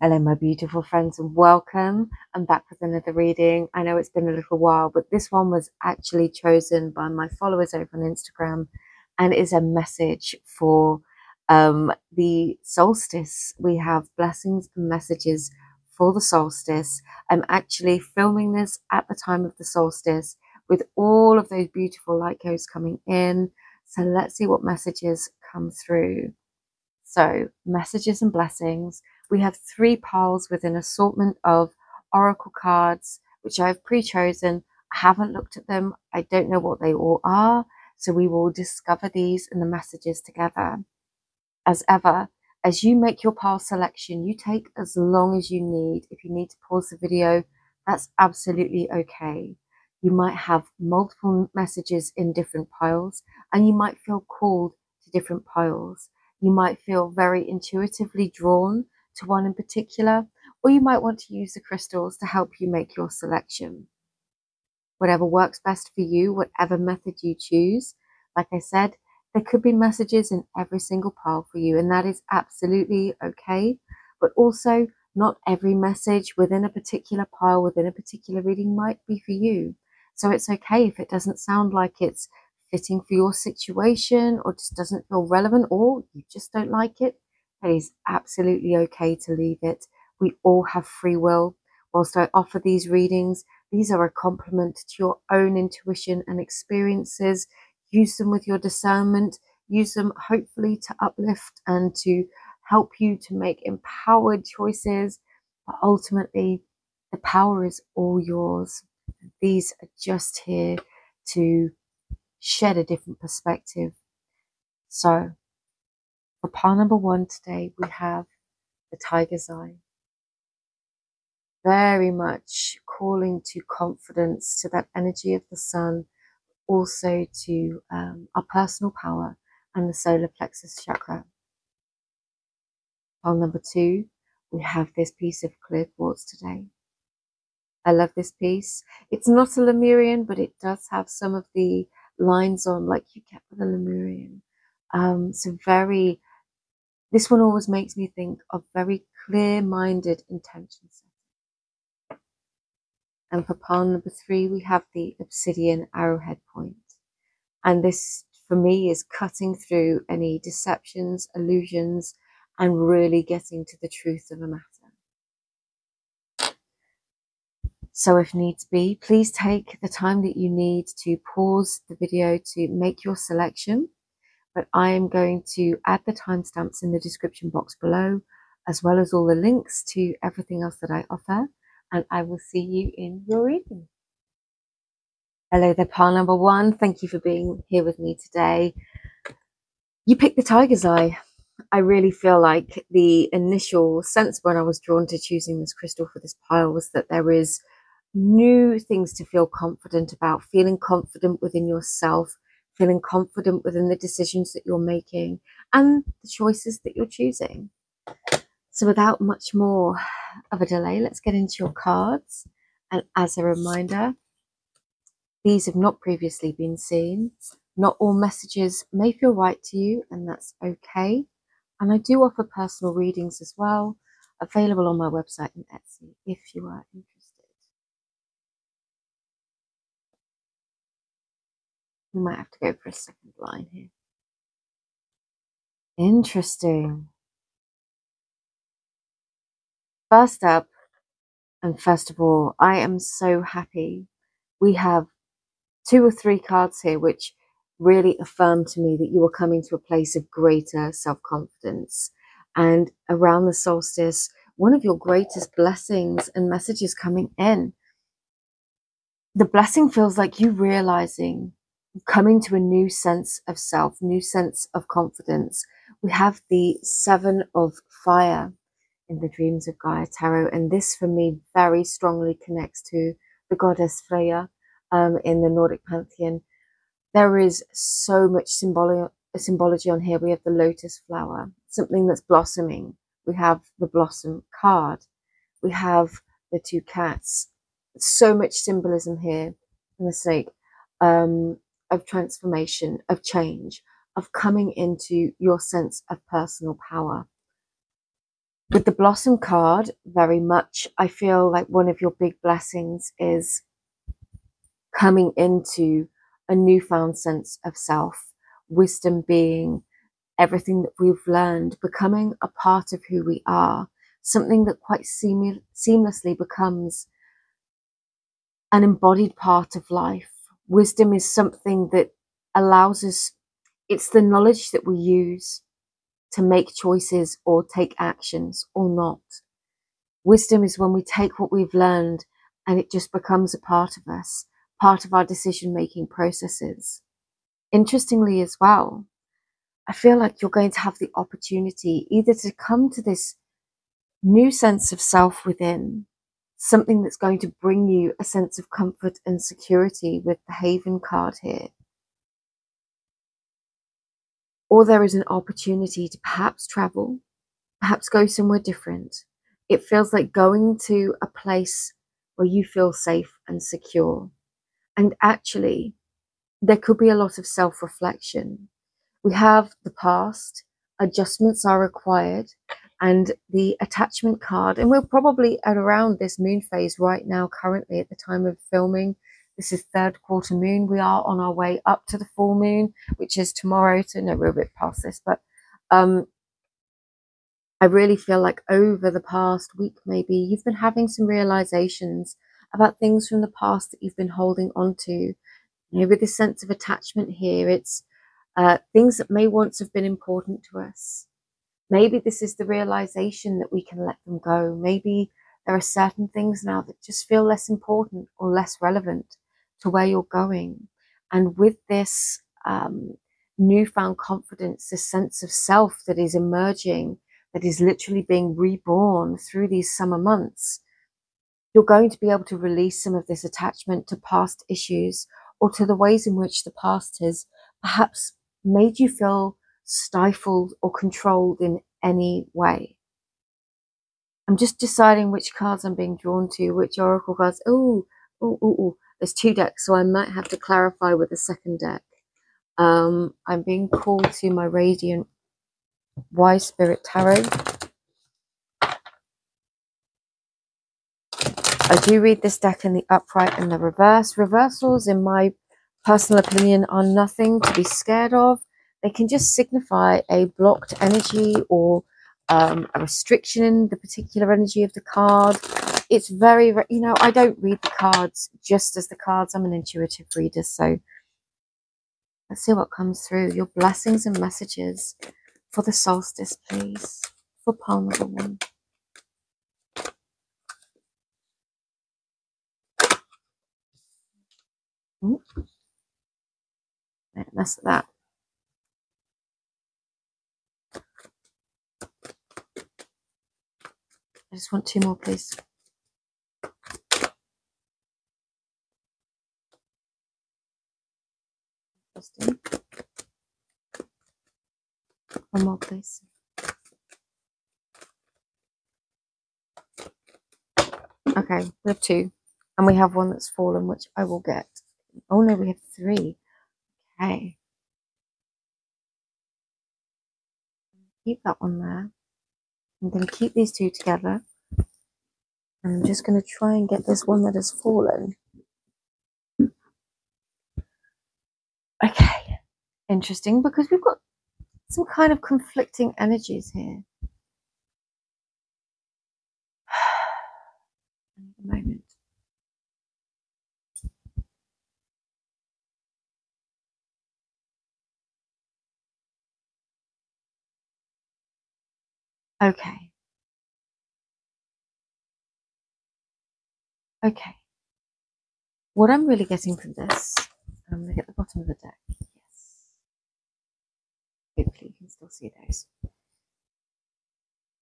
Hello, my beautiful friends, and welcome. I'm back with another reading. I know it's been a little while, but this one was actually chosen by my followers over on Instagram and is a message for the solstice. We have blessings and messages for the solstice. I'm actually filming this at the time of the solstice with all of those beautiful light codes coming in. So let's see what messages come through. So, messages and blessings. We have 3 piles with an assortment of oracle cards, which I've pre-chosen. I haven't looked at them. I don't know what they all are. So we will discover these and the messages together. As ever, as you make your pile selection, you take as long as you need. If you need to pause the video, that's absolutely okay. You might have multiple messages in different piles, and you might feel called to different piles. You might feel very intuitively drawn to one in particular, or you might want to use the crystals to help you make your selection. Whatever works best for you, whatever method you choose. Like I said, there could be messages in every single pile for you, and that is absolutely okay. But also, not every message within a particular pile, within a particular reading might be for you. So it's okay if it doesn't sound like it's fitting for your situation, or just doesn't feel relevant, or you just don't like it. It is absolutely okay to leave it. We all have free will. Whilst I offer these readings, these are a complement to your own intuition and experiences. Use them with your discernment. Use them hopefully to uplift and to help you to make empowered choices. But ultimately, the power is all yours. These are just here to shed a different perspective. So, for pile number 1 today, we have the Tiger's Eye. Very much calling to confidence, to that energy of the sun, also to our personal power and the solar plexus chakra. Pile number 2, we have this piece of clear quartz today. I love this piece. It's not a Lemurian, but it does have some of the lines on like you get with a Lemurian. So this one always makes me think of very clear-minded intentions. And for pile number 3, we have the obsidian arrowhead point. And this, for me, is cutting through any deceptions, illusions, and really getting to the truth of a matter. So if needs be, please take the time that you need to pause the video to make your selection. But I am going to add the timestamps in the description box below, as well as all the links to everything else that I offer. And I will see you in your reading. Hello there, pile number 1. Thank you for being here with me today. You picked the Tiger's Eye. I really feel like the initial sense when I was drawn to choosing this crystal for this pile was that there is new things to feel confident about, feeling confident within yourself, feeling confident within the decisions that you're making and the choices that you're choosing. So without much more of a delay, let's get into your cards. And as a reminder, these have not previously been seen. Not all messages may feel right to you, and that's okay. And I do offer personal readings as well, available on my website and Etsy if you are interested. We might have to go for a second line here. Interesting. First up, and first of all, I am so happy. We have 2 or 3 cards here which really affirm to me that you are coming to a place of greater self-confidence. And around the solstice, one of your greatest blessings and messages coming in. The blessing feels like you realizing, coming to a new sense of self, new sense of confidence. We have the 7 of Fire in the Dreams of Gaia Tarot, and this for me very strongly connects to the goddess Freya in the Nordic pantheon. There is so much symbology on here. We have the lotus flower, something that's blossoming. We have the blossom card. We have the 2 cats. So much symbolism here in the sake of transformation, of change, of coming into your sense of personal power. With the Blossom card, very much, I feel like one of your big blessings is coming into a newfound sense of self, wisdom being everything that we've learned, becoming a part of who we are, something that quite seamlessly becomes an embodied part of life. Wisdom is something that allows us, it's the knowledge that we use to make choices or take actions or not. Wisdom is when we take what we've learned and it just becomes a part of us, part of our decision-making processes. Interestingly as well, I feel like you're going to have the opportunity either to come to this new sense of self within, something that's going to bring you a sense of comfort and security with the Haven card here, or there is an opportunity to perhaps travel, perhaps go somewhere different. It feels like going to a place where you feel safe and secure. And actually, there could be a lot of self-reflection. We have the past, adjustments are required, and the attachment card. And we're probably at around this moon phase right now, currently at the time of filming. This is third quarter moon. We are on our way up to the full moon, which is tomorrow. So no, we're a bit past this, but I really feel like over the past week, maybe you've been having some realizations about things from the past that you've been holding on to. You know, with this sense of attachment here, it's things that may once have been important to us. Maybe this is the realization that we can let them go. Maybe there are certain things now that just feel less important or less relevant to where you're going. And with this newfound confidence, this sense of self that is emerging, that is literally being reborn through these summer months, you're going to be able to release some of this attachment to past issues or to the ways in which the past has perhaps made you feel stifled or controlled in any way. I'm just deciding which cards I'm being drawn to, which oracle cards. Oh, there's two decks, so I might have to clarify with the second deck. I'm being called to my Radiant Wise Spirit Tarot. I do read this deck in the upright and the reverse. Reversals, in my personal opinion, are nothing to be scared of. They can just signify a blocked energy or a restriction in the particular energy of the card. It's very, you know, I don't read the cards just as the cards. I'm an intuitive reader, so let's see what comes through. Your blessings and messages for the solstice, please, for pile number 1. That's that. I just want 2 more, please. Interesting. 1 more, please. Okay, we have 2. And we have 1 that's fallen, which I will get. Oh no, we have 3. Okay. Keep that one there. I'm going to keep these 2 together. And I'm just going to try and get this one that has fallen. Okay. Interesting, because we've got some kind of conflicting energies here. A moment. Okay. Okay. What I'm really getting from this, I'm going to get the bottom of the deck. Yes. Hopefully you can still see those.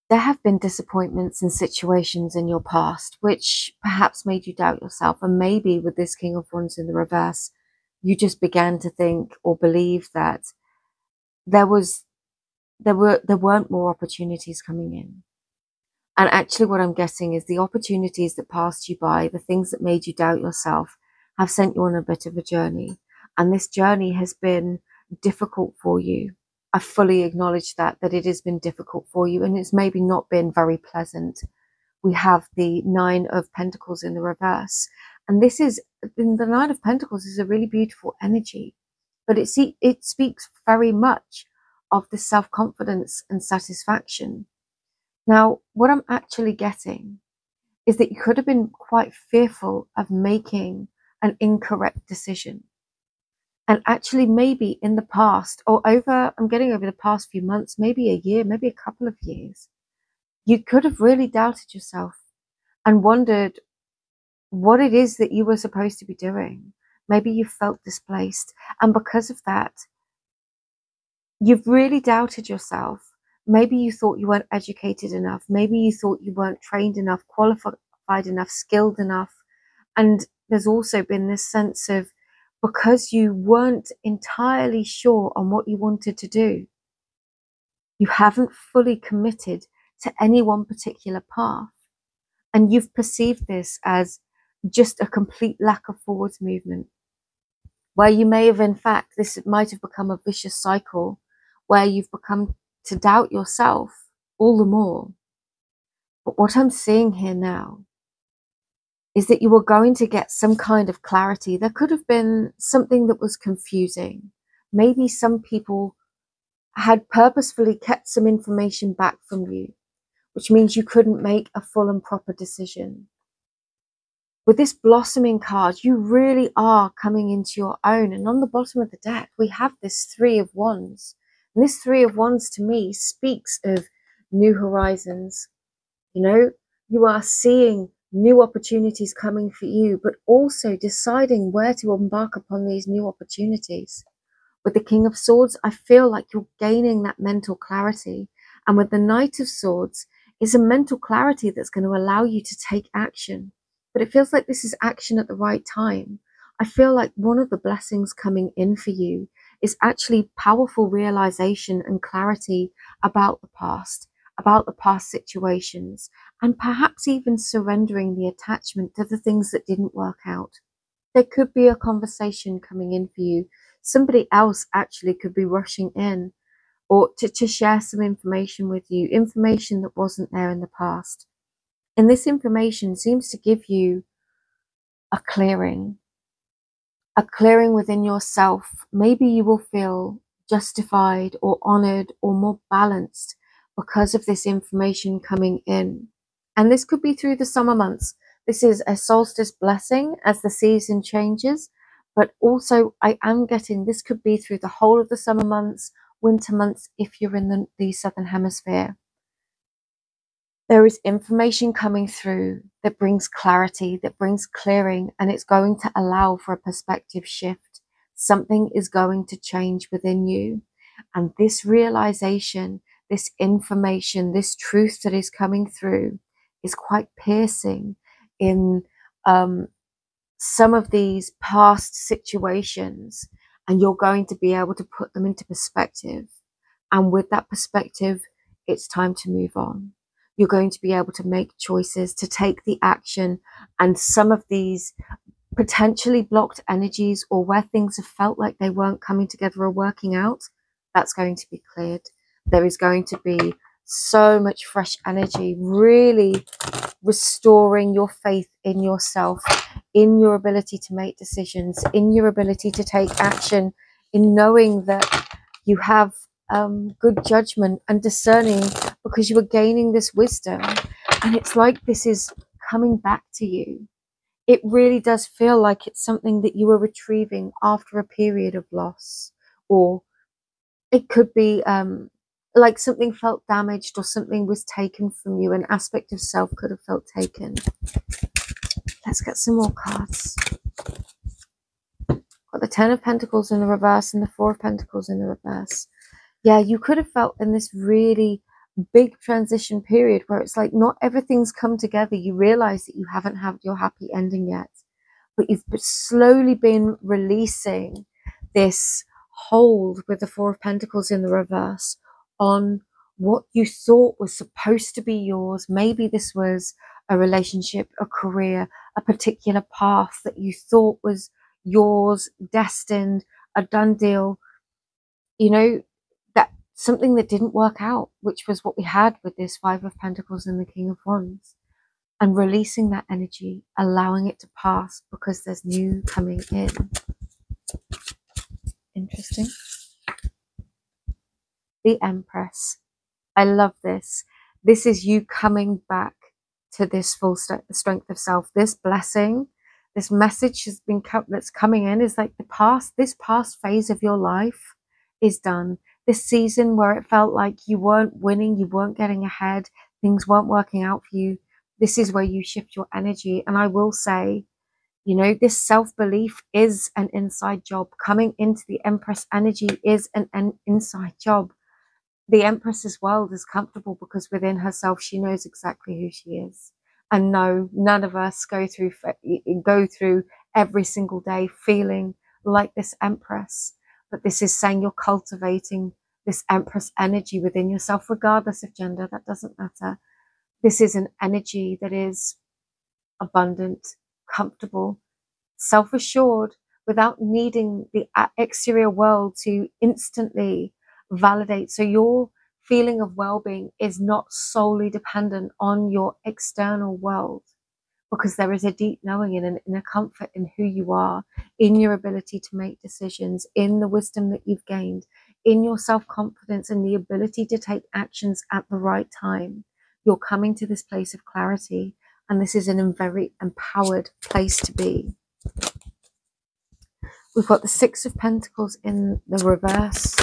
There have been disappointments and situations in your past which perhaps made you doubt yourself. And maybe with this King of Wands in the reverse, you just began to think or believe that there weren't more opportunities coming in. And actually what I'm getting is the opportunities that passed you by, the things that made you doubt yourself, have sent you on a bit of a journey. And this journey has been difficult for you. I fully acknowledge that it has been difficult for you, and it's maybe not been very pleasant. We have the Nine of Pentacles in the reverse, and this is, the Nine of Pentacles is a really beautiful energy, but it speaks very much of the self-confidence and satisfaction. Now, what I'm actually getting is that you could have been quite fearful of making an incorrect decision. And actually, maybe in the past, or I'm getting over the past few months, maybe a year, maybe a couple of years, you could have really doubted yourself and wondered what it is that you were supposed to be doing. Maybe you felt displaced. And because of that, you've really doubted yourself. Maybe you thought you weren't educated enough. Maybe you thought you weren't trained enough, qualified enough, skilled enough. And there's also been this sense of, because you weren't entirely sure on what you wanted to do, you haven't fully committed to any one particular path. And you've perceived this as just a complete lack of forwards movement, where you may have, in fact, this might have become a vicious cycle where you've become to doubt yourself all the more. But what I'm seeing here now is that you were going to get some kind of clarity. There could have been something that was confusing. Maybe some people had purposefully kept some information back from you, which means you couldn't make a full and proper decision. With this blossoming card, you really are coming into your own. And on the bottom of the deck, we have this Three of Wands. And this Three of Wands to me speaks of new horizons. You know, you are seeing new opportunities coming for you, but also deciding where to embark upon these new opportunities. With the King of Swords, I feel like you're gaining that mental clarity. And with the Knight of Swords, is a mental clarity that's going to allow you to take action. But it feels like this is action at the right time. I feel like one of the blessings coming in for you is actually powerful realization and clarity about the past situations, and perhaps even surrendering the attachment to the things that didn't work out. There could be a conversation coming in for you. Somebody else actually could be rushing in or to share some information with you, information that wasn't there in the past. And this information seems to give you a clearing within yourself. Maybe you will feel justified or honored or more balanced because of this information coming in. And this could be through the summer months. This is a solstice blessing as the season changes, but also I am getting this could be through the whole of the summer months, winter months, if you're in the southern hemisphere. There is information coming through that brings clarity, that brings clearing, and it's going to allow for a perspective shift. Something is going to change within you. And this realization, this information, this truth that is coming through is quite piercing in some of these past situations, and you're going to be able to put them into perspective. And with that perspective, it's time to move on. You're going to be able to make choices, to take the action, and some of these potentially blocked energies, or where things have felt like they weren't coming together or working out, that's going to be cleared. There is going to be so much fresh energy, really restoring your faith in yourself, in your ability to make decisions, in your ability to take action, in knowing that you have good judgment and discerning, because you are gaining this wisdom. And it's like this is coming back to you. It really does feel like it's something that you are retrieving after a period of loss, or it could be like something felt damaged, or something was taken from you. An aspect of self could have felt taken. Let's get some more cards. Got the Ten of Pentacles in the reverse and the Four of Pentacles in the reverse. Yeah, you could have felt in this really big transition period where it's like not everything's come together. You realize that you haven't had your happy ending yet, but you've slowly been releasing this hold with the Four of Pentacles in the reverse on what you thought was supposed to be yours. Maybe this was a relationship, a career, a particular path that you thought was yours, destined, a done deal. You know, that something that didn't work out, which was what we had with this Five of Pentacles and the King of Wands, and releasing that energy, allowing it to pass because there's new coming in. Interesting. The Empress. I love this. This is you coming back to this full strength of self. This blessing, this message has been that's coming in is like this past phase of your life is done. This season where it felt like you weren't winning, you weren't getting ahead, things weren't working out for you. This is where you shift your energy. And I will say, you know, this self-belief is an inside job. Coming into the Empress energy is an inside job. The Empress's world is comfortable because within herself, she knows exactly who she is. And no, none of us go through every single day feeling like this Empress. But this is saying you're cultivating this Empress energy within yourself, regardless of gender. That doesn't matter. This is an energy that is abundant, comfortable, self-assured, without needing the exterior world to instantly validate. So your feeling of well-being is not solely dependent on your external world, because there is a deep knowing and an inner comfort in who you are, in your ability to make decisions, in the wisdom that you've gained, in your self-confidence and the ability to take actions at the right time. You're coming to this place of clarity, and this is a very empowered place to be. We've got the Six of Pentacles in the reverse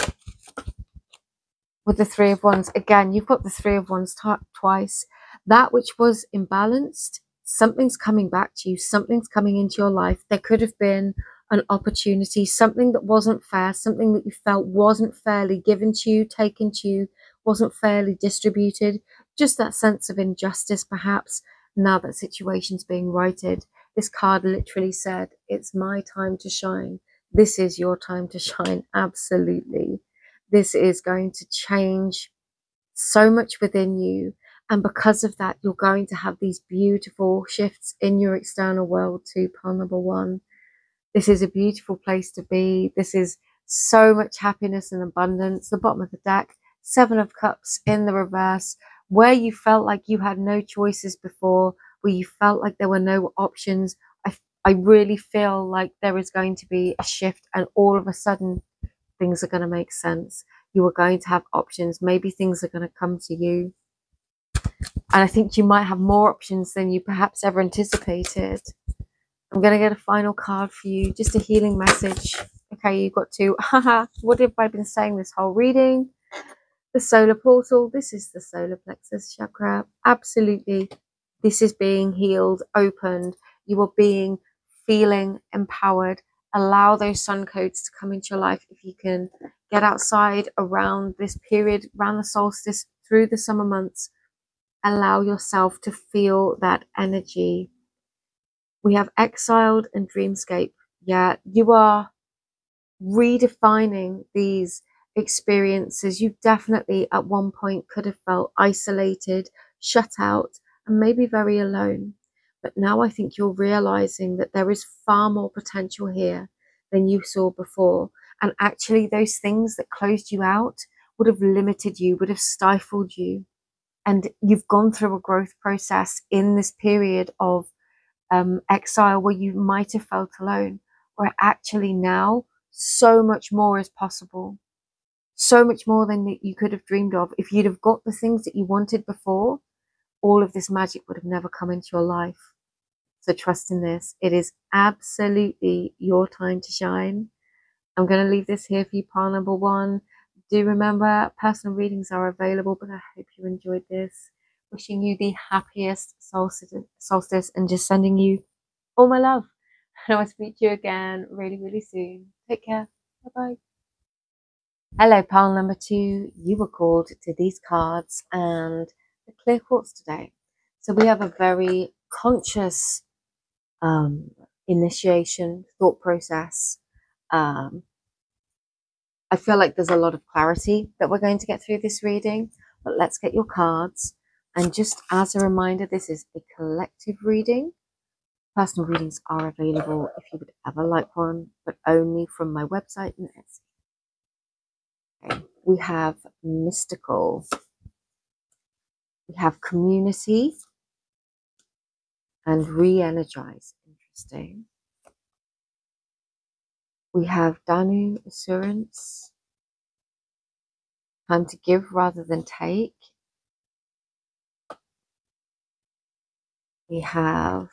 with the Three of Wands. Again, you've got the Three of Wands twice. That which was imbalanced, something's coming back to you. Something's coming into your life. There could have been an opportunity, something that wasn't fair, something that you felt wasn't fairly given to you, taken to you, wasn't fairly distributed. Just that sense of injustice, perhaps. Now that situation's being righted. This card literally said, it's my time to shine. This is your time to shine. Absolutely. This is going to change so much within you. And because of that, you're going to have these beautiful shifts in your external world too, pile number one. This is a beautiful place to be. This is so much happiness and abundance. The bottom of the deck, Seven of Cups in the reverse, where you felt like you had no choices before, where you felt like there were no options. I really feel like there is going to be a shift, and all of a sudden things are going to make sense. You are going to have options. Maybe things are going to come to you. And I think you might have more options than you perhaps ever anticipated. I'm going to get a final card for you, just a healing message. Okay, you got to, haha, what have I been saying this whole reading? The solar portal, this is the solar plexus chakra. Absolutely, this is being healed, opened. You are feeling empowered. Allow those sun codes to come into your life. If you can get outside around this period, around the solstice, through the summer months, allow yourself to feel that energy. We have exiled and dreamscape. Yeah, you are redefining these experiences. You definitely at one point could have felt isolated, shut out, and maybe very alone. But now I think you're realizing that there is far more potential here than you saw before. And actually those things that closed you out would have limited you, would have stifled you. And you've gone through a growth process in this period of exile where you might have felt alone, where actually now so much more is possible. So much more than you could have dreamed of. If you'd have got the things that you wanted before, all of this magic would have never come into your life. So trust in this. It is absolutely your time to shine. I'm going to leave this here for you, pile number one. Do remember, personal readings are available, but I hope you enjoyed this. Wishing you the happiest solstice and just sending you all my love. And I'll speak to you again really, really soon. Take care. Bye-bye. Hello, pile number two. You were called to these cards and the clear quartz today. So we have a very conscious initiation, thought process. I feel like there's a lot of clarity that we're going to get through this reading, but let's get your cards. And just as a reminder, this is a collective reading. Personal readings are available if you would ever like one, but only from my website and Etsy. Okay, We have mystical. We have community and re-energize. Interesting. We have Danu, assurance. Time to give rather than take. We have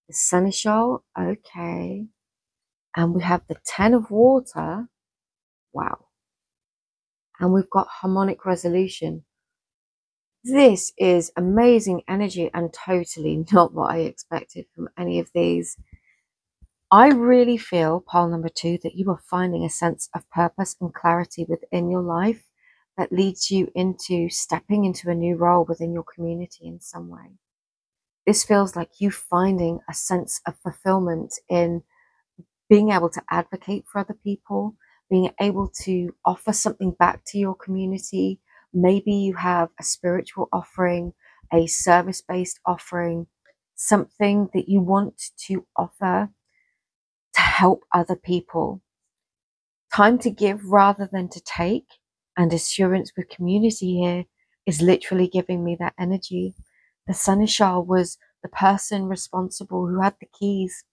the seneschal. Okay. And we have the 10 of water. Wow. And we've got harmonic resolution. This is amazing energy and totally not what I expected from any of these. I really feel, pile number 2, that you are finding a sense of purpose and clarity within your life that leads you into stepping into a new role within your community in some way. This feels like you finding a sense of fulfillment in being able to advocate for other people, being able to offer something back to your community. Maybe you have a spiritual offering, a service-based offering, something that you want to offer to help other people. Time to give rather than to take, and assurance with community here is literally giving me that energy. The seneschal was the person responsible who had the keys,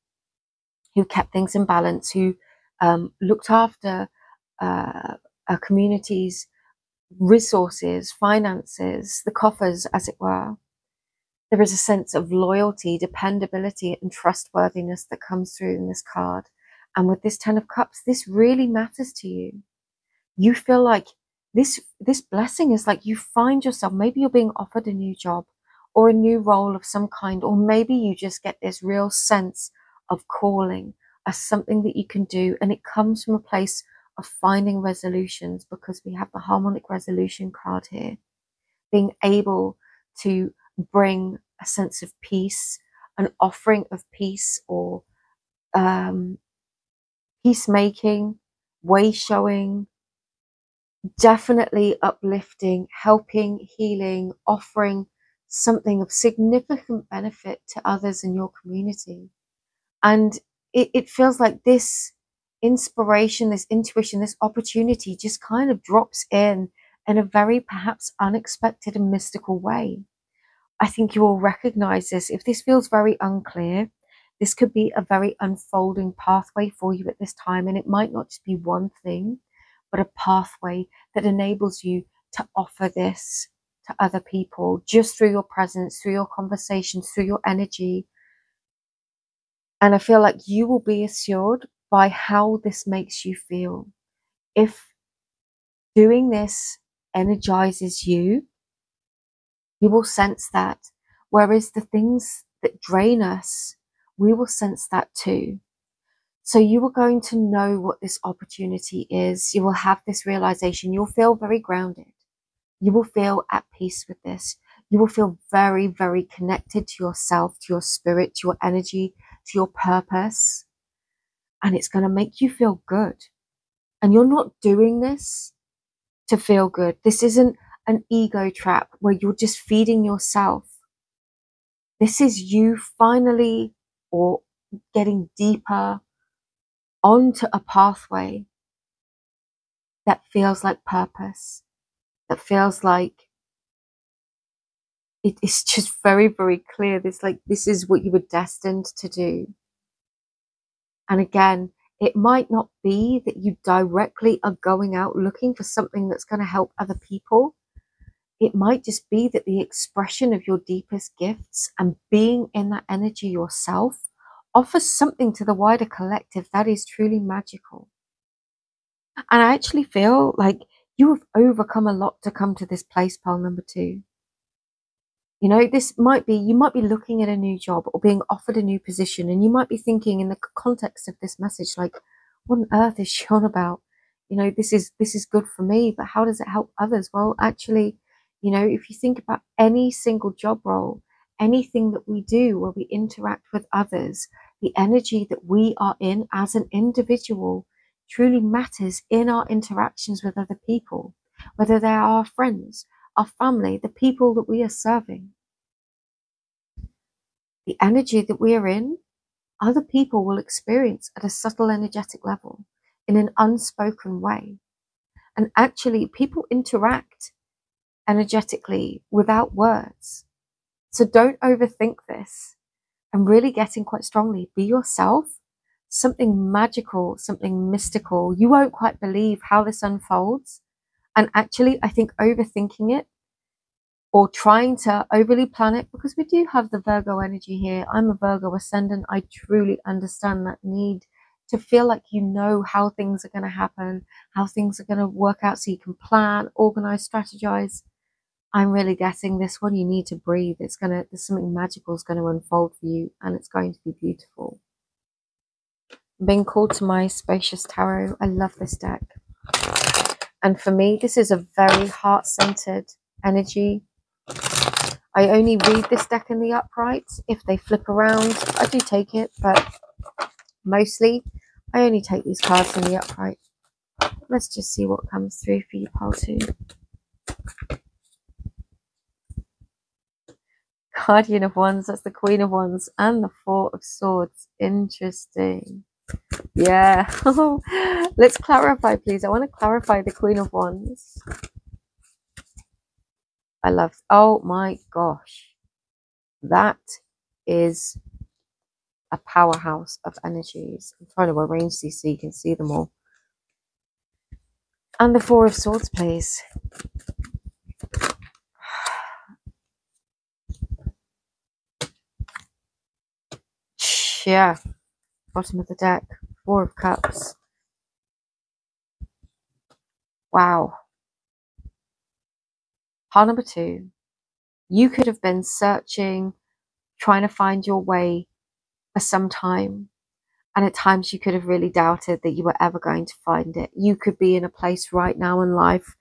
who kept things in balance, who looked after a community's resources, finances, the coffers, as it were. There is a sense of loyalty, dependability, and trustworthiness that comes through in this card. And with this 10 of Cups, this really matters to you. You feel like this blessing is like you find yourself, maybe you're being offered a new job or a new role of some kind, or maybe you just get this real sense of calling as something that you can do. And it comes from a place of finding resolutions, because we have the harmonic resolution card here. Being able to bring a sense of peace, an offering of peace, or peacemaking, way showing, definitely uplifting, helping, healing, offering something of significant benefit to others in your community. And it feels like this inspiration, this intuition, this opportunity just kind of drops in a very perhaps unexpected and mystical way. I think you will recognize this. If this feels very unclear, this could be a very unfolding pathway for you at this time. And it might not just be one thing, but a pathway that enables you to offer this to other people just through your presence, through your conversations, through your energy. And I feel like you will be assured by how this makes you feel. If doing this energizes you, you will sense that. Whereas the things that drain us, we will sense that too. So you are going to know what this opportunity is. You will have this realization. You'll feel very grounded. You will feel at peace with this. You will feel very, very connected to yourself, to your spirit, to your energy, to your purpose. And it's going to make you feel good. And you're not doing this to feel good. This isn't an ego trap where you're just feeding yourself. This is you finally, or getting deeper onto a pathway that feels like purpose, that feels like it's just very, very clear. This is what you were destined to do. And again, it might not be that you directly are going out looking for something that's going to help other people. It might just be that the expression of your deepest gifts and being in that energy yourself offers something to the wider collective that is truly magical. And I actually feel like you have overcome a lot to come to this place, pile number 2. You know, you might be looking at a new job or being offered a new position, and you might be thinking in the context of this message, like, what on earth is she on about? You know, this is good for me, but how does it help others? Well, actually, you know, if you think about any single job role, anything that we do where we interact with others, the energy that we are in as an individual truly matters in our interactions with other people, whether they are our friends, our family, the people that we are serving. The energy that we are in, other people will experience at a subtle energetic level in an unspoken way. And actually, people interact energetically without words. So don't overthink this, and really get in quite strongly. Be yourself. Something magical, something mystical. You won't quite believe how this unfolds. And actually, I think overthinking it or trying to overly plan it, because we do have the Virgo energy here. I'm a Virgo ascendant. I truly understand that need to feel like you know how things are going to happen, how things are going to work out, so you can plan, organize, strategize. I'm really getting this one. You need to breathe. There's something magical is going to unfold for you, and it's going to be beautiful. I'm being called to my Spacious Tarot. I love this deck. And for me, this is a very heart-centered energy. I only read this deck in the upright. If they flip around, I do take it, but mostly I only take these cards in the upright. Let's just see what comes through for you, pile 2. Guardian of Wands, that's the Queen of Wands, and the Four of Swords. Interesting. Yeah. Let's clarify, please. I want to clarify the Queen of Wands. I love, oh my gosh. That is a powerhouse of energies. I'm trying to arrange these so you can see them all. And the Four of Swords, please. Yeah. Bottom of the deck. Four of Cups. Wow. Pile number 2. You could have been searching, trying to find your way for some time. And at times you could have really doubted that you were ever going to find it. You could be in a place right now in life,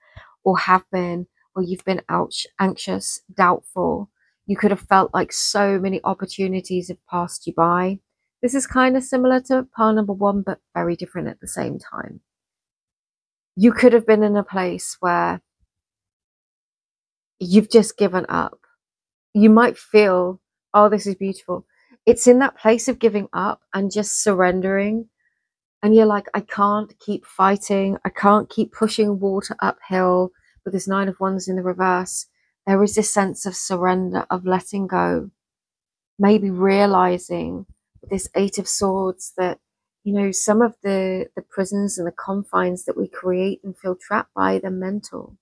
or have been, where you've been anxious, doubtful. You could have felt like so many opportunities have passed you by. This is kind of similar to pile number 1, but very different at the same time. You could have been in a place where you've just given up. You might feel, oh, this is beautiful. It's in that place of giving up and just surrendering. And you're like, I can't keep fighting. I can't keep pushing water uphill with this 9 of Wands in the reverse. There is this sense of surrender, of letting go. Maybe realizing with this 8 of Swords that, you know, some of the prisons and the confines that we create and feel trapped by, they're mental.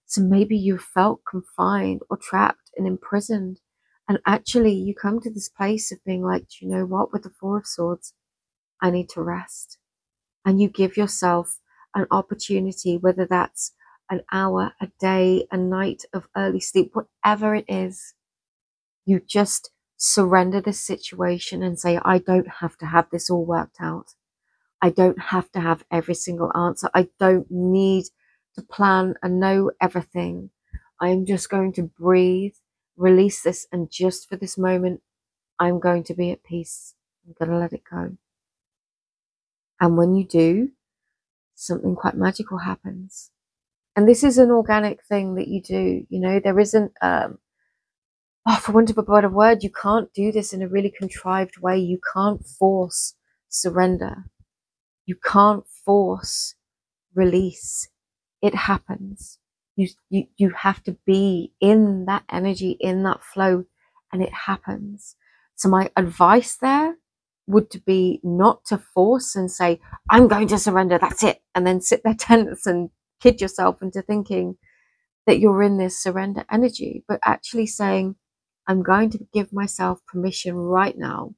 So maybe you felt confined or trapped and imprisoned. And actually you come to this place of being like, do you know what, with the 4 of Swords, I need to rest. And you give yourself an opportunity, whether that's an hour, a day, a night of early sleep, whatever it is. You just surrender the situation and say, I don't have to have this all worked out. I don't have to have every single answer. I don't need to plan and know everything. I'm just going to breathe, release this, and just for this moment, I'm going to be at peace. I'm going to let it go. And when you do, something quite magical happens. And this is an organic thing that you do. You know, there isn't, for want of a better word, you can't do this in a really contrived way. You can't force surrender. You can't force release. It happens. You have to be in that energy, in that flow, and it happens. So my advice there would be not to force and say, I'm going to surrender, that's it, and then sit there tense and kid yourself into thinking that you're in this surrender energy, but actually saying, I'm going to give myself permission right now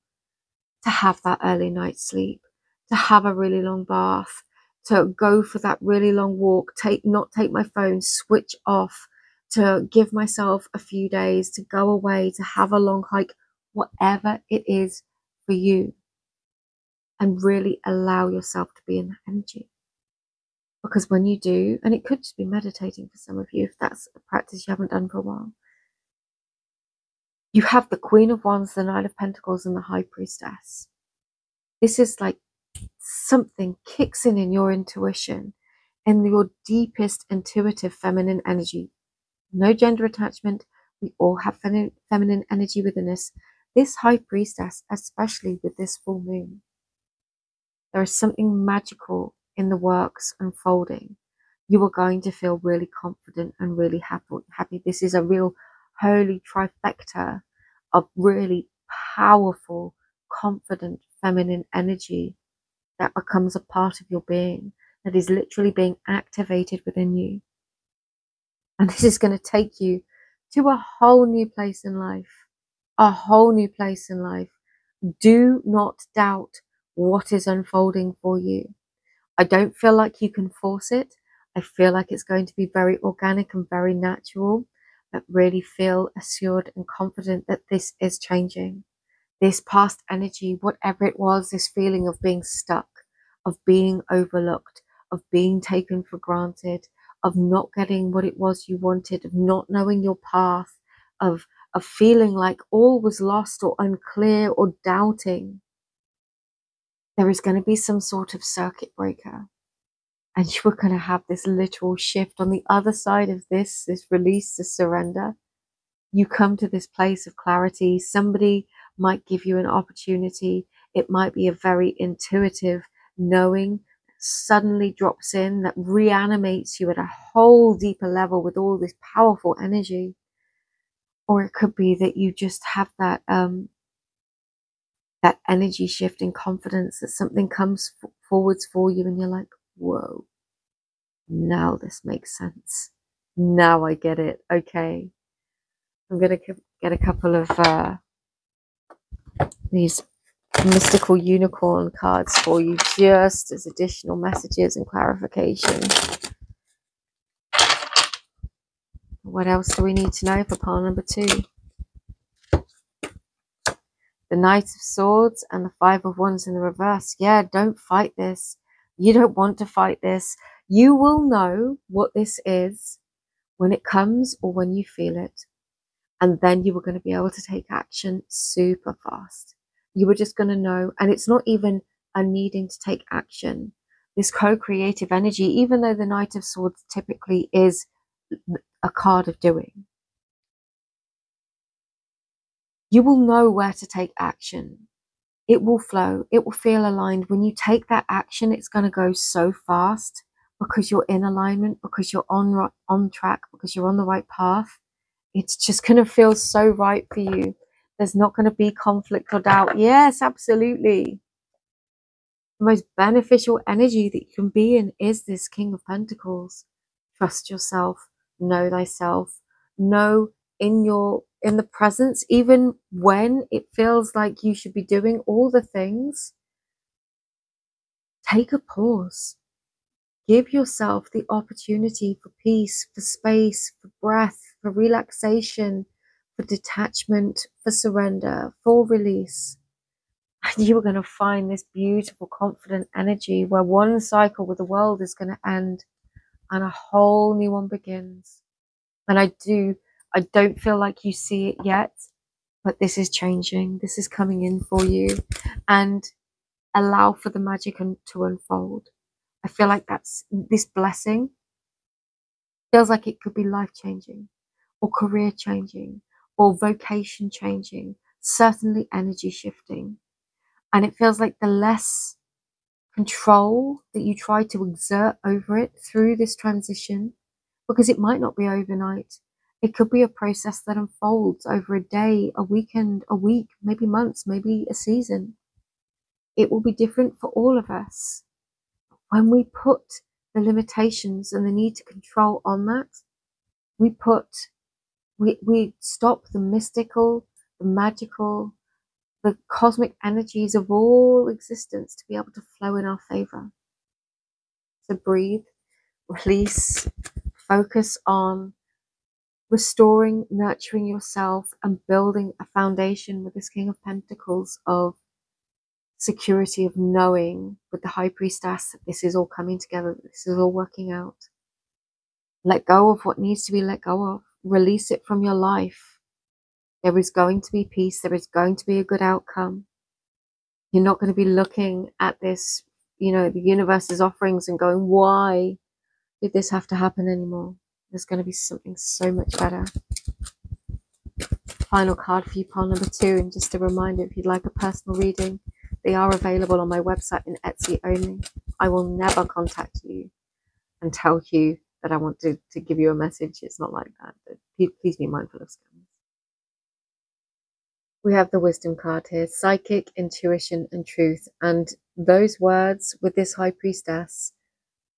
to have that early night's sleep, to have a really long bath, to go for that really long walk, not take my phone, switch off, to give myself a few days, to go away, to have a long hike, whatever it is for you. And really allow yourself to be in that energy. Because when you do, and it could just be meditating for some of you, if that's a practice you haven't done for a while, you have the Queen of Wands, the Knight of Pentacles, and the High Priestess. This is like something kicks in your intuition and your deepest intuitive feminine energy. No gender attachment. We all have feminine energy within us. This High Priestess, especially with this full moon, there is something magical in the works unfolding. you are going to feel really confident and really happy. This is a real holy trifecta of really powerful, confident, feminine energy that becomes a part of your being, that is literally being activated within you. And this is going to take you to a whole new place in life. A whole new place in life. Do not doubt what is unfolding for you. I don't feel like you can force it. I feel like it's going to be very organic and very natural, but really feel assured and confident that this is changing. This past energy, whatever it was, this feeling of being stuck, of being overlooked, of being taken for granted, of not getting what it was you wanted, of not knowing your path, of feeling like all was lost or unclear or doubting. There is going to be some sort of circuit breaker. And you are going to have this literal shift on the other side of this release, this surrender. You come to this place of clarity. Somebody might give you an opportunity. It might be a very intuitive knowing suddenly drops in that reanimates you at a whole deeper level with all this powerful energy. Or it could be that you just have that that energy shift in confidence, that something comes forwards for you and you're like, whoa, now this makes sense. Now I get it. Okay. I'm going to get a couple of these mystical unicorn cards for you, just as additional messages and clarification. What else do we need to know for pile number 2? The Knight of Swords and the Five of Wands in the reverse. Yeah, don't fight this. You don't want to fight this. You will know what this is when it comes or when you feel it. And then you are going to be able to take action super fast. You are just going to know. And it's not even a needing to take action. This co-creative energy, even though the Knight of Swords typically is a card of doing, you will know where to take action. It will flow. It will feel aligned. When you take that action, it's going to go so fast because you're in alignment, because you're on track, because you're on the right path. It's just going to feel so right for you. There's not going to be conflict or doubt. Yes, absolutely. The most beneficial energy that you can be in is this King of Pentacles. Trust yourself. Know thyself. Know in the presence, even when it feels like you should be doing all the things, take a pause. Give yourself the opportunity for peace, for space, for breath, for relaxation, for detachment, for surrender, for release. And you are going to find this beautiful, confident energy where one cycle with the world is going to end and a whole new one begins. And I don't feel like you see it yet, but this is changing. This is coming in for you. And allow for the magic to unfold. I feel like this blessing feels like it could be life-changing or career-changing or vocation-changing, certainly energy shifting. And it feels like the less control that you try to exert over it through this transition, because it might not be overnight. It could be a process that unfolds over a day, a weekend, a week, maybe months, maybe a season. It will be different for all of us. When we put the limitations and the need to control on that, we stop the mystical, the magical, the cosmic energies of all existence to be able to flow in our favor. So breathe, release, focus on restoring, nurturing yourself and building a foundation with this King of Pentacles of security, of knowing with the High Priestess that this is all coming together, that this is all working out. Let go of what needs to be let go of. Release it from your life. There is going to be peace. There is going to be a good outcome. You're not going to be looking at this, the universe's offerings and going, why did this have to happen anymore? There's going to be something so much better. Final card for you, pile number 2. And just a reminder, if you'd like a personal reading, they are available on my website and Etsy only. I will never contact you and tell you that I want to give you a message. It's not like that. But please be mindful of scams. We have the wisdom card here, psychic, intuition, and truth. And those words with this high priestess,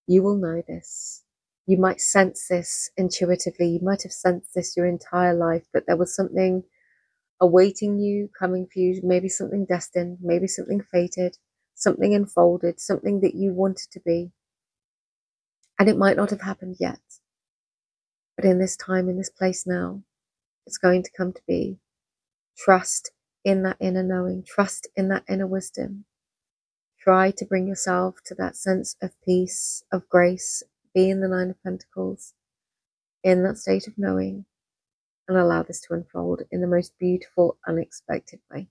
you will know this. You might sense this intuitively. You might have sensed this your entire life, that there was something awaiting you, coming for you, maybe something destined, maybe something fated, something unfolded, something that you wanted to be. And it might not have happened yet. But in this time, in this place now, it's going to come to be. Trust in that inner knowing. Trust in that inner wisdom. Try to bring yourself to that sense of peace, of grace. Be in the Nine of Pentacles, in that state of knowing, and allow this to unfold in the most beautiful, unexpected way.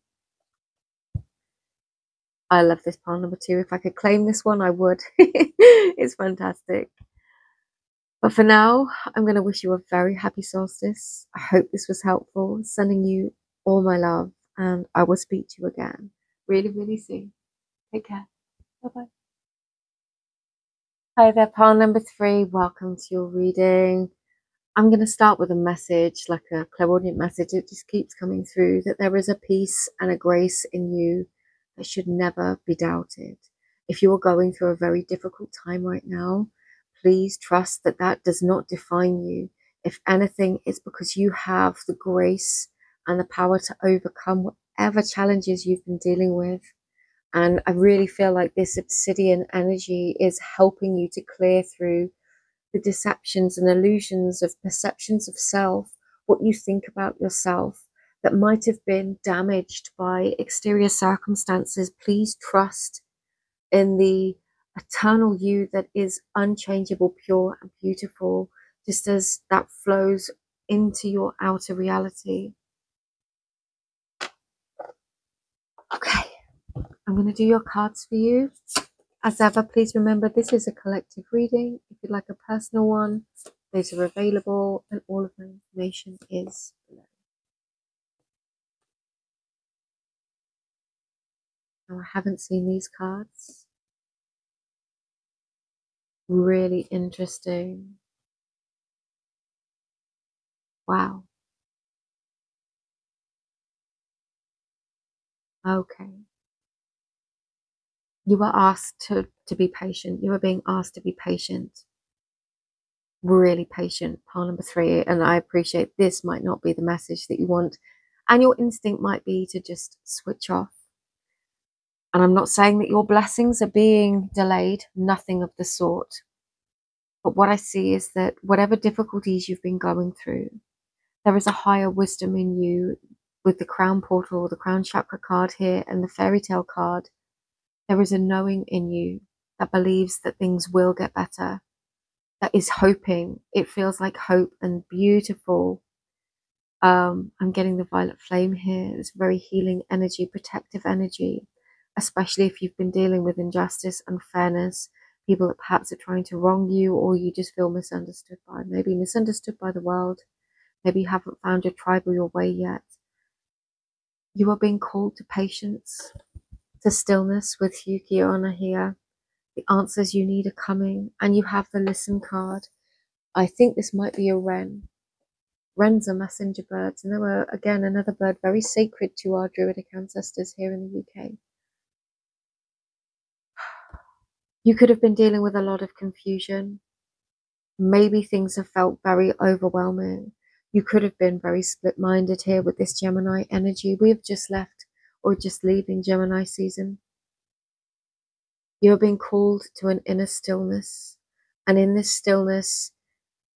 I love this pile number 2. If I could claim this one, I would. It's fantastic. But for now, I'm going to wish you a very happy solstice. I hope this was helpful. Sending you all my love, and I will speak to you again really, really soon. Take care. Bye-bye. Hi there, pile number 3. Welcome to your reading. I'm going to start with a message, like a clairaudient message. It just keeps coming through, that there is a peace and a grace in you that should never be doubted. If you are going through a very difficult time right now, please trust that that does not define you. If anything, it's because you have the grace and the power to overcome whatever challenges you've been dealing with. And I really feel like this obsidian energy is helping you to clear through the deceptions and illusions of perceptions of self, what you think about yourself that might have been damaged by exterior circumstances. Please trust in the eternal you that is unchangeable, pure and beautiful, just as that flows into your outer reality. Okay, I'm going to do your cards for you. As ever, please remember this is a collective reading. If you'd like a personal one, those are available, and all of my information is below. Now, I haven't seen these cards. Really interesting. Wow. Okay. You were asked to be patient. You were being asked to be patient. Really patient, pile number 3. And I appreciate this might not be the message that you want. And your instinct might be to just switch off. And I'm not saying that your blessings are being delayed. Nothing of the sort. But what I see is that whatever difficulties you've been going through, there is a higher wisdom in you. With the crown portal, the crown chakra card here, and the fairy tale card, there is a knowing in you that believes that things will get better, that is hoping. It feels like hope and beautiful. I'm getting the violet flame here. It's very healing energy, protective energy, especially if you've been dealing with injustice, unfairness, people that perhaps are trying to wrong you, or you just feel misunderstood by, maybe misunderstood by the world. Maybe you haven't found your tribe or your way yet. You are being called to patience, to stillness with Yuki-onna here. The answers you need are coming, and you have the listen card. I think this might be a wren. Wrens are messenger birds, and they were, again, another bird very sacred to our Druidic ancestors here in the UK. You could have been dealing with a lot of confusion. Maybe things have felt very overwhelming. You could have been very split-minded here with this Gemini energy. We have just left or just leaving Gemini season. You're being called to an inner stillness. And in this stillness,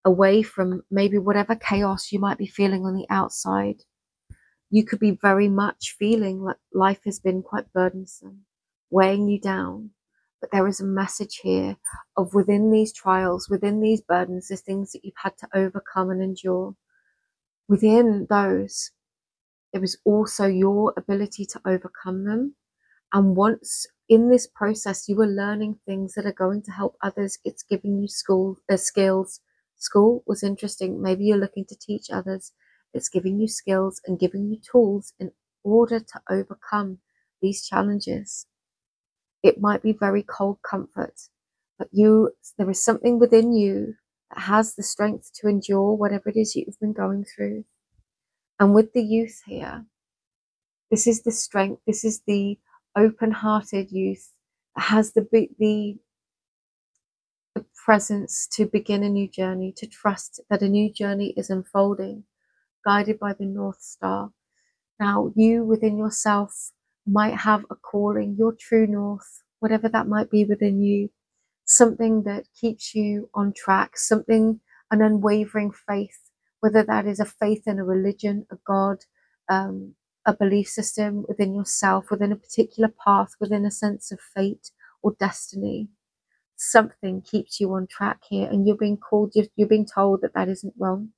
away from maybe whatever chaos you might be feeling on the outside, you could be very much feeling like life has been quite burdensome, weighing you down. But there is a message here of within these trials, within these burdens, the things that you've had to overcome and endure. Within those, there is also your ability to overcome them. And once in this process, you are learning things that are going to help others. It's giving you skills. School was interesting. Maybe you're looking to teach others. It's giving you skills and giving you tools in order to overcome these challenges. It might be very cold comfort. But there is something within you that has the strength to endure whatever it is you've been going through. And with the youth here, this is the strength, this is the open-hearted youth that has the presence to begin a new journey, to trust that a new journey is unfolding, guided by the North Star. Now, you within yourself might have a calling, your true north, whatever that might be within you, something that keeps you on track, something, an unwavering faith, whether that is a faith in a religion, a God, a belief system within yourself, within a particular path, within a sense of fate or destiny. Something keeps you on track here, and you're being called, you're being told that that isn't wrong.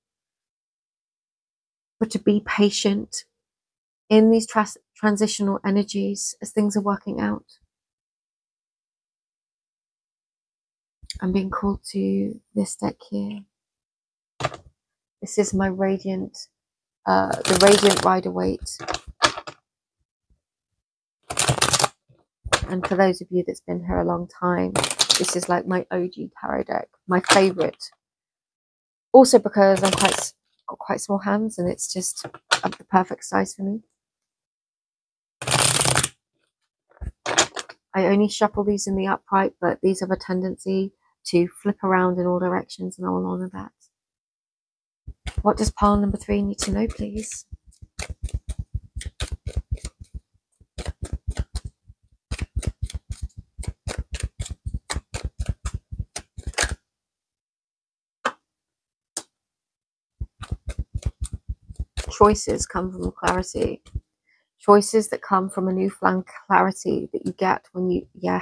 But to be patient in these transitional energies as things are working out. I'm being called to this deck here. This is my radiant, the Radiant Rider-Waite. And for those of you that's been here a long time, this is like my OG tarot deck, my favorite. Also because I'm got quite small hands, and it's just the perfect size for me. I only shuffle these in the upright, but these have a tendency to flip around in all directions, and I will honour that. What does pile number 3 need to know, please? Choices come from clarity. Choices that come from a newfound clarity that you get when you, yeah.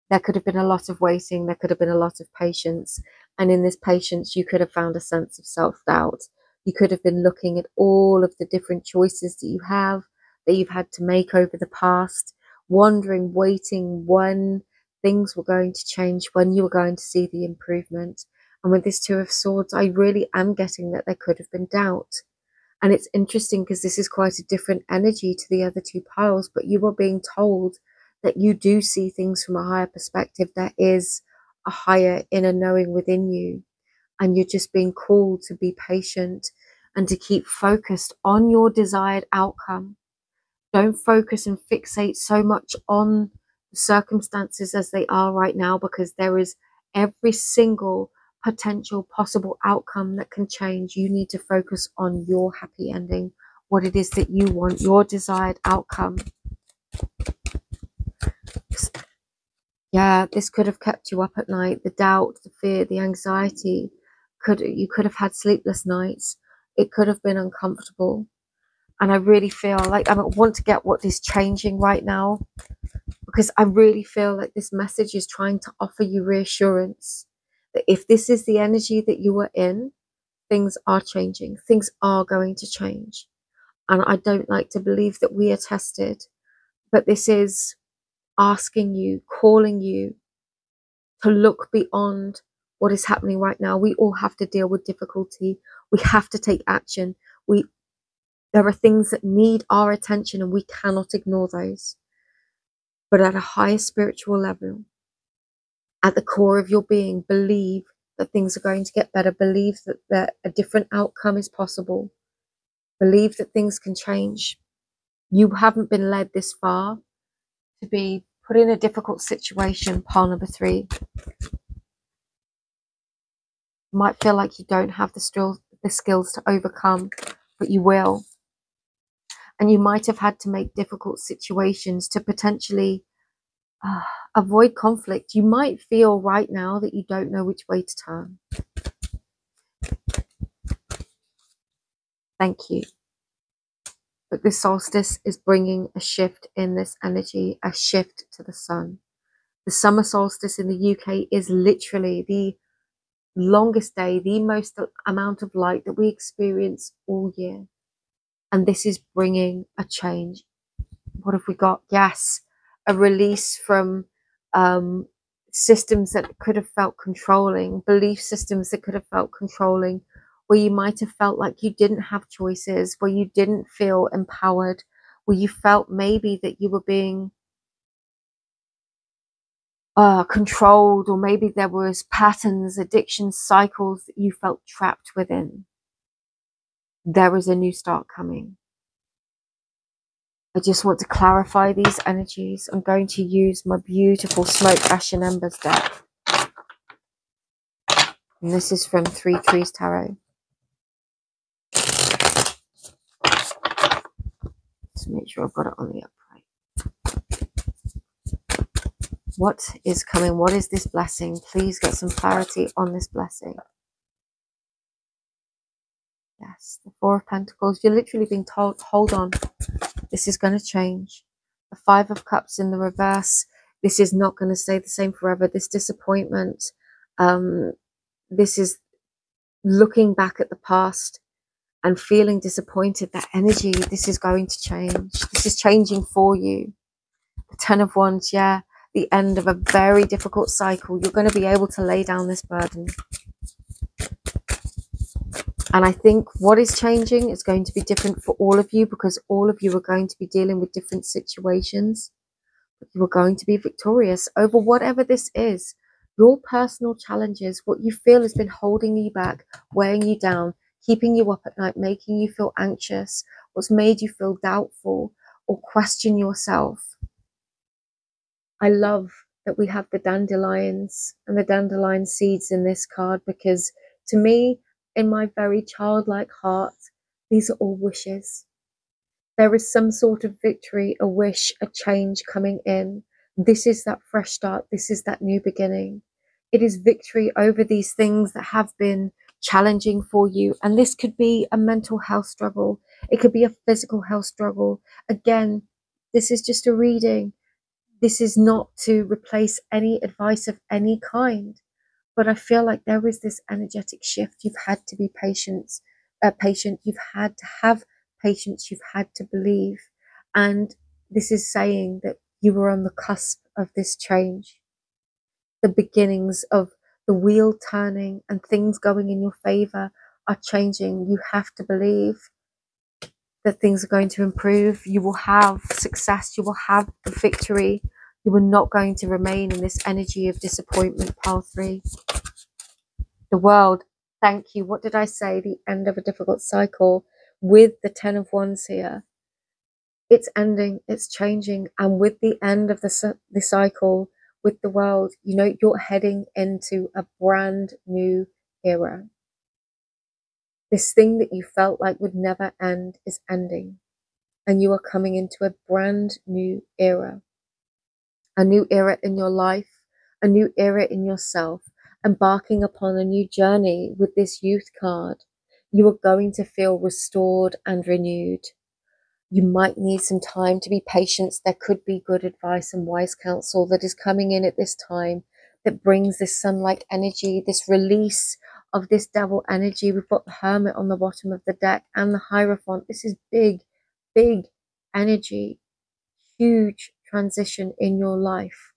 There could have been a lot of waiting. There could have been a lot of patience. And in this patience, you could have found a sense of self-doubt. You could have been looking at all of the different choices that you have, that you've had to make over the past, wondering, waiting when things were going to change, when you were going to see the improvement. And with this 2 of Swords, I really am getting that there could have been doubt. And it's interesting because this is quite a different energy to the other 2 piles, but you are being told that you do see things from a higher perspective. There is a higher inner knowing within you, and you're just being called to be patient and to keep focused on your desired outcome. Don't focus and fixate so much on the circumstances as they are right now, because there is every single potential possible outcome that can change. You need to focus on your happy ending, what it is that you want, your desired outcome. Yeah, this could have kept you up at night. The doubt, the fear, the anxiety. You could have had sleepless nights. It could have been uncomfortable. And I really feel like I want to get what is changing right now, because I really feel like this message is trying to offer you reassurance that if this is the energy that you are in, things are changing. Things are going to change. And I don't like to believe that we are tested, but this is asking you, calling you to look beyond what is happening right now. We all have to deal with difficulty. We have to take action. There are things that need our attention, and we cannot ignore those. But at a higher spiritual level, at the core of your being, believe that things are going to get better. Believe that a different outcome is possible. Believe that things can change. You haven't been led this far to be put in a difficult situation, pile number 3. You might feel like you don't have the skills to overcome, but you will. And you might have had to make difficult situations to potentially avoid conflict. You might feel right now that you don't know which way to turn. Thank you. But this solstice is bringing a shift in this energy, a shift to the sun. The summer solstice in the UK is literally the longest day, the most amount of light that we experience all year. And this is bringing a change. What have we got? Yes, a release from systems that could have felt controlling, belief systems that could have felt controlling, where you might have felt like you didn't have choices, where you didn't feel empowered, where you felt maybe that you were being controlled, or maybe there was patterns, addiction cycles that you felt trapped within. There is a new start coming. I just want to clarify these energies. I'm going to use my beautiful Smoke, Ash and Embers deck. And this is from Three Trees Tarot. Just make sure I've got it on the upright. What is coming? What is this blessing? Please get some clarity on this blessing. Yes, the Four of Pentacles. You're literally being told, hold on. This is going to change. The Five of Cups in the reverse. This is not going to stay the same forever. This disappointment. This is looking back at the past and feeling disappointed. That energy, this is going to change. This is changing for you. The Ten of Wands, yeah. The end of a very difficult cycle. You're going to be able to lay down this burden. And I think what is changing is going to be different for all of you, because all of you are going to be dealing with different situations. But you are going to be victorious over whatever this is. Your personal challenges, what you feel has been holding you back, weighing you down, keeping you up at night, making you feel anxious, what's made you feel doubtful or question yourself. I love that we have the dandelions and the dandelion seeds in this card, because to me, in my very childlike heart, these are all wishes. There is some sort of victory, a wish, a change coming in. This is that fresh start. This is that new beginning. It is victory over these things that have been challenging for you. And this could be a mental health struggle. It could be a physical health struggle. Again, this is just a reading. This is not to replace any advice of any kind. But I feel like there is this energetic shift. You've had to be patient. You've had to have patience. You've had to believe. And this is saying that you were on the cusp of this change. The beginnings of the wheel turning and things going in your favor are changing. You have to believe that things are going to improve. You will have success. You will have the victory. You are not going to remain in this energy of disappointment. Pile 3. The World. Thank you. What did I say? The end of a difficult cycle with the Ten of Wands here. It's ending. It's changing. And with the end of the cycle with the World, you know, you're heading into a brand new era. This thing that you felt like would never end is ending. And you are coming into a brand new era. A new era in your life. A new era in yourself. Embarking upon a new journey with this Youth card. You are going to feel restored and renewed. You might need some time to be patient. There could be good advice and wise counsel that is coming in at this time that brings this sun-like energy, this release of this devil energy. We've got the Hermit on the bottom of the deck and the Hierophant. This is big, big energy, huge transition in your life.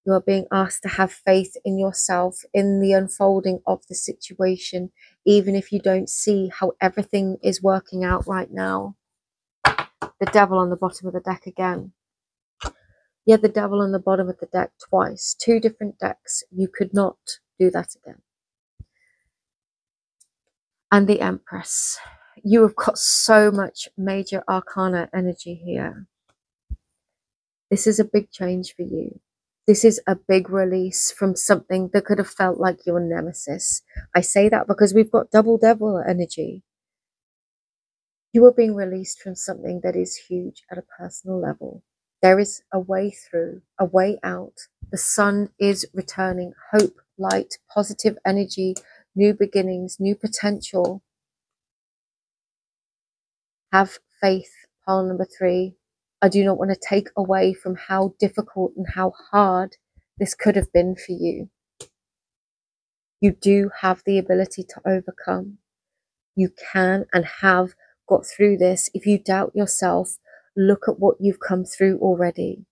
You are being asked to have faith in yourself, in the unfolding of the situation, even if you don't see how everything is working out right now. The Devil on the bottom of the deck again. Yeah, the Devil on the bottom of the deck twice. 2 different decks. You could not do that again. And the Empress. You have got so much major arcana energy here. This is a big change for you. This is a big release from something that could have felt like your nemesis. I say that because we've got double devil energy. You are being released from something that is huge at a personal level. There is a way through, a way out. The sun is returning. Hope, light, positive energy, new beginnings, new potential. Have faith, pile number 3. I do not want to take away from how difficult and how hard this could have been for you. You do have the ability to overcome. You can and have got through this. If you doubt yourself, look at what you've come through already.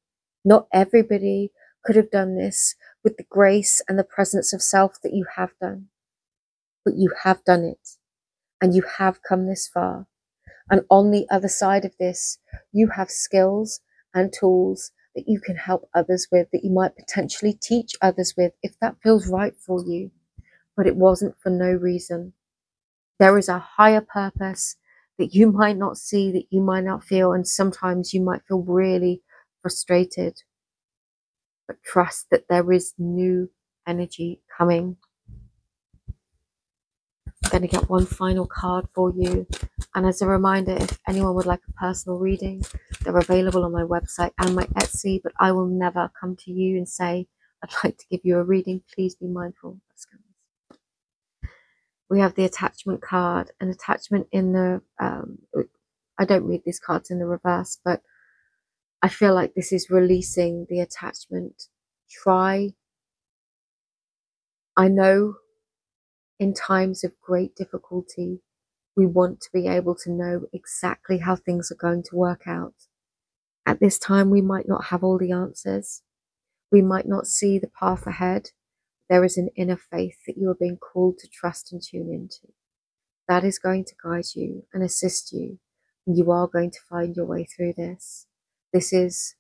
Not everybody could have done this with the grace and the presence of self that you have done. But you have done it. And you have come this far. And on the other side of this, you have skills and tools that you can help others with, that you might potentially teach others with, if that feels right for you. But it wasn't for no reason. There is a higher purpose that you might not see, that you might not feel, and sometimes you might feel really frustrated. But trust that there is new energy coming. I'm going to get one final card for you. And as a reminder, if anyone would like a personal reading, they're available on my website and my Etsy, but I will never come to you and say, I'd like to give you a reading. Please be mindful. We have the attachment card, an attachment in the, I don't read these cards in the reverse, but I feel like this is releasing the attachment. I know in times of great difficulty, we want to be able to know exactly how things are going to work out. At this time, we might not have all the answers. We might not see the path ahead. There is an inner faith that you are being called to trust and tune into. That is going to guide you and assist you. You are going to find your way through this. This is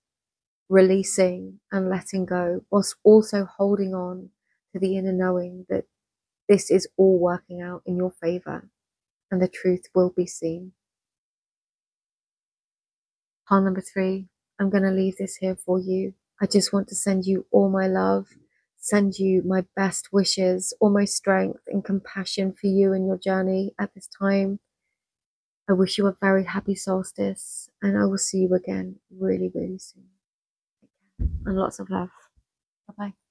releasing and letting go, whilst also holding on to the inner knowing that this is all working out in your favor and the truth will be seen. Pile number 3, I'm going to leave this here for you. I just want to send you all my love, send you my best wishes, all my strength and compassion for you and your journey at this time. I wish you a very happy solstice, and I will see you again really, really soon. Take care and lots of love. Bye-bye.